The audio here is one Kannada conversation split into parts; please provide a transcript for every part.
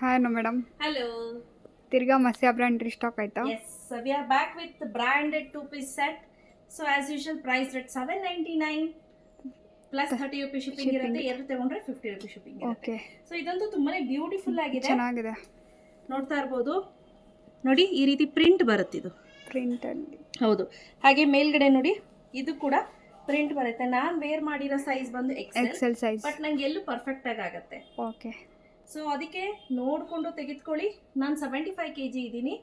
Hi no madam. Hello. ತಿರ್ಗಾ ಮಸ್ಯಾ ಬ್ರ್ಯಾಂಡ್ ರೀಸ್ಟಾಕ್ ಆಯ್ತಾ? Yes, so we are back with the branded two-piece set. So as usual, priced at 799 plus 30 rupees shipping ಇರುತ್ತೆ. ಎರಡು ತಗೊಂಡ್ರೆ 50 rupees shipping ಇರುತ್ತೆ. ಓಕೆ. ಸೊ ಇದಂತೂ ತುಂಬಾನೇ ಬ್ಯೂಟಿಫುಲ್ ಆಗಿದೆ. ಚೆನ್ನಾಗಿದೆ. ನೋಡ್ತಾ ಇರಬಹುದು. ನೋಡಿ ಈ ರೀತಿ ಪ್ರಿಂಟ್ ಬರುತ್ತೆ ಇದು. ಪ್ರಿಂಟ್ ಅಲ್ಲಿ. ಹೌದು. ಹಾಗೆ ಮೇಲ್ಗಡೆ ನೋಡಿ ಇದು ಕೂಡ ಪ್ರಿಂಟ್ ಬರುತ್ತೆ. ನಾನು ವೇರ್ ಮಾಡಿರೋ ಸೈಜ್ ಬಂದು ಎಕ್ಸೆಲ್ ಸೈಜ್. ಬಟ್ ನಂಗೆ ಎಲ್ಲೂ ಪರ್ಫೆಕ್ಟ್ ಆಗುತ್ತೆ. ಓಕೆ. ಸೊ ಅದಕ್ಕೆ ನೋಡಿಕೊಂಡು ತೆಗೆದುಕೊಳ್ಳಿ. ನಾನು 75 kg ಇದ್ದೀನಿ.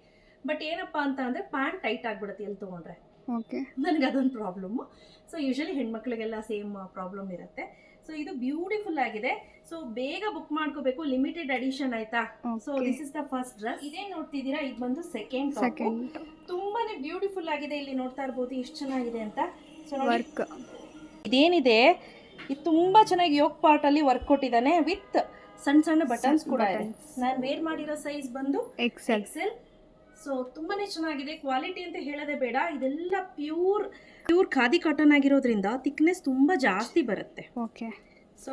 ಬಟ್ ಏನಪ್ಪ ಅಂತ ಅಂದರೆ ಪ್ಯಾಂಟ್ ಟೈಟ್ ಆಗಿಬಿಡುತ್ತೆ ಎಲ್ಲಿ ತೊಗೊಂಡ್ರೆ. ಓಕೆ. ನನಗೆ ಅದೊಂದು ಪ್ರಾಬ್ಲಮ್ಮು. ಸೊ ಯೂಶಲಿ ಹೆಣ್ಮಕ್ಳಿಗೆಲ್ಲ ಸೇಮ್ ಪ್ರಾಬ್ಲಮ್ ಇರುತ್ತೆ. ಸೊ ಇದು ಬ್ಯೂಟಿಫುಲ್ ಆಗಿದೆ. ಸೊ ಬೇಗ ಬುಕ್ ಮಾಡ್ಕೋಬೇಕು, ಲಿಮಿಟೆಡ್ ಎಡಿಷನ್ ಆಯ್ತಾ. So this is the first dress. ಇದೇ ನೋಡ್ತಿದ್ದೀರಾ, ಇದು ಬಂದು ಸೆಕೆಂಡ್. ತುಂಬಾನೇ ಬ್ಯೂಟಿಫುಲ್ ಆಗಿದೆ. ಇಲ್ಲಿ ನೋಡ್ತಾ ಇರ್ಬೋದು ಎಷ್ಟು ಚೆನ್ನಾಗಿದೆ ಅಂತ. ಸೊ ವರ್ಕ್ ಇದೇನಿದೆ ಇದು ತುಂಬಾ ಚೆನ್ನಾಗಿ ಯೋಗ್ ಪಾರ್ಟ್ ಅಲ್ಲಿ ವರ್ಕ್ ಕೊಟ್ಟಿದ್ದಾನೆ ವಿತ್ ಸಣ್ಣ ಸಣ್ಣ ಬಟನ್ಸ್ ಕೂಡ ಇದೆ. ನಾನು ವೇರ್ ಮಾಡಿರೋ ಸೈಜ್ ಬಂದು ಎಕ್ಸೆಲ್. ಸೊ ತುಂಬಾನೇ ಚೆನ್ನಾಗಿದೆ. ಕ್ವಾಲಿಟಿ ಅಂತ ಹೇಳೋದೇ ಬೇಡ. ಇದೆಲ್ಲ ಪ್ಯೂರ್ ಖಾದಿ ಕಾಟನ್ ಆಗಿರೋದ್ರಿಂದ ಥಿಕ್ನೆಸ್ ತುಂಬಾ ಜಾಸ್ತಿ ಬರುತ್ತೆ. ಓಕೆ. ಸೊ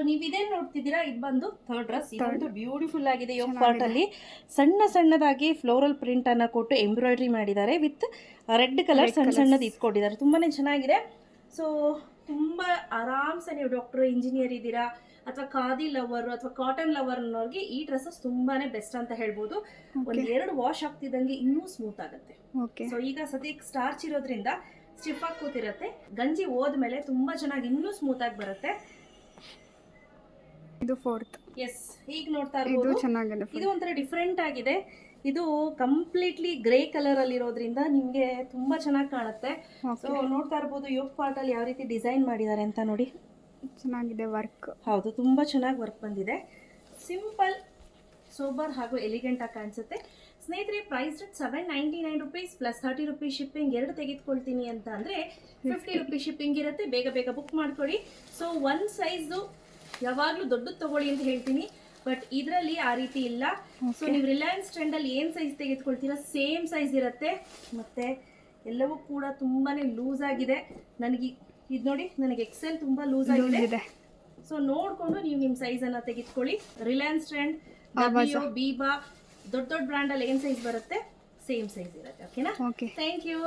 ನೀವು ಇದೇನು ನೋಡ್ತಿದ್ದೀರಾ, ಇದು ಬಂದು ಥರ್ಡ್ ಡ್ರೆಸ್. ಇದಂತೂ ಬ್ಯೂಟಿಫುಲ್ ಆಗಿದೆ. ಯೋಗ್ ಪಾರ್ಟ್ ಅಲ್ಲಿ ಸಣ್ಣದಾಗಿ ಫ್ಲೋರಲ್ ಪ್ರಿಂಟ್ ಅನ್ನ ಕೊಟ್ಟು ಎಂಬ್ರಾಯ್ಡ್ರಿ ಮಾಡಿದ್ದಾರೆ ವಿತ್ ರೆಡ್ ಕಲರ್ ಸಣ್ಣದು ಇಟ್ಕೊಂಡಿದ್ದಾರೆ. ತುಂಬಾನೇ ಚೆನ್ನಾಗಿದೆ. ಸೊ ತುಂಬ ಆರಾಮ್ಸೆ ನೀವು ಡಾಕ್ಟರ್, ಇಂಜಿನಿಯರ್ ಇದ್ದೀರಾ ಅಥವಾ ಖಾದಿ ಲವರ್ ಅಥವಾ ಕಾಟನ್ ಲವರ್ ಅನ್ನೋರಿಗೆ ಈ ಡ್ರೆಸ್ಸಸ್ ತುಂಬಾನೇ ಬೆಸ್ಟ್ ಅಂತ ಹೇಳ್ಬೋದು. ಒಂದು 2 ವಾಶ್ ಆಗ್ತಿದ್ದಂಗೆ ಇನ್ನೂ ಸ್ಮೂತ್ ಆಗುತ್ತೆ. ಸೊ ಈಗ ಸದ್ಯಕ್ಕೆ ಸ್ಟಾರ್ಚ್ ಇರೋದ್ರಿಂದ ಸ್ಟಿಫ್ ಆಗಿ ಕೂತಿರುತ್ತೆ. ಗಂಜಿ ಹೋದ್ಮೇಲೆ ತುಂಬಾ ಚೆನ್ನಾಗಿ ಇನ್ನೂ ಸ್ಮೂತ್ ಆಗಿ ಬರುತ್ತೆ. ಇದು ಫೋರ್ತ್. ಎಸ್, ಈಗ ನೋಡ್ತಾ ಇರ್ಬೋದು. ಇದು ಒಂಥರ ಡಿಫ್ರೆಂಟ್ ಆಗಿದೆ. ಇದು ಕಂಪ್ಲೀಟ್ಲಿ ಗ್ರೇ ಕಲರ್ ಅಲ್ಲಿ ಇರೋದ್ರಿಂದ ನಿಮಗೆ ತುಂಬಾ ಚೆನ್ನಾಗಿ ಕಾಣುತ್ತೆ. ಸೊ ನೋಡ್ತಾ ಇರ್ಬೋದು ಯೋಗ್ ಪಾರ್ಟ್ ಅಲ್ಲಿ ಯಾವ ರೀತಿ ಡಿಸೈನ್ ಮಾಡಿದ್ದಾರೆ ಅಂತ ನೋಡಿ. ಚೆನ್ನಾಗಿದೆ ವರ್ಕ್. ಹೌದು, ತುಂಬಾ ಚೆನ್ನಾಗಿ ವರ್ಕ್ ಬಂದಿದೆ. ಸಿಂಪಲ್, ಸೋಬರ್ ಹಾಗೂ ಎಲಿಗೆಂಟ್ ಆಗಿ ಕಾಣಿಸುತ್ತೆ. ಸ್ನೇಹಿತರೆ, price rate 799 rupees plus 30 rupees shipping. ಎರಡು ತೆಗೆದುಕೊಳ್ತೀನಿ ಅಂತ ಅಂದ್ರೆ 50 rupees ಶಿಪ್ಪಿಂಗ್ ಇರುತ್ತೆ. ಬೇಗ ಬುಕ್ ಮಾಡ್ಕೊಳ್ಳಿ. ಸೊ ಒಂದು ಸೈಜು ಯಾವಾಗಲೂ ದೊಡ್ಡದು ತಗೊಳ್ಳಿ ಅಂತ ಹೇಳ್ತೀನಿ, ಬಟ್ ಇದರಲ್ಲಿ ಆ ರೀತಿ ಇಲ್ಲ. ಸೊ ನೀವು ರಿಲಯನ್ಸ್ ಟ್ರೆಂಡಲ್ಲಿ ಏನು ಸೈಜ್ ತೆಗೆದುಕೊಳ್ತೀರಾ ಸೇಮ್ ಸೈಜ್ ಇರುತ್ತೆ. ಮತ್ತು ಎಲ್ಲವೂ ಕೂಡ ತುಂಬಾ ಲೂಸ್ ಆಗಿದೆ. ನನಗೆ ಇದು ನೋಡಿ, ನನಗೆ ಎಕ್ಸೆಲ್ ತುಂಬ ಲೂಸ್ ಆಗಿದೆ. ಸೊ ನೋಡಿಕೊಂಡು ನೀವು ನಿಮ್ಮ ಸೈಜನ್ನು ತೆಗೆದುಕೊಳ್ಳಿ. ರಿಲಯನ್ಸ್ ಟ್ರೆಂಡ್, ಡಬ್ಲ್ಯೂ, ಬೀಬಾ, ದೊಡ್ಡ ಬ್ರ್ಯಾಂಡಲ್ಲಿ ಏನು ಸೈಜ್ ಬರುತ್ತೆ ಸೇಮ್ ಸೈಜ್ ಇರುತ್ತೆ. ಓಕೆನಾ? ಓಕೆ. Thank you.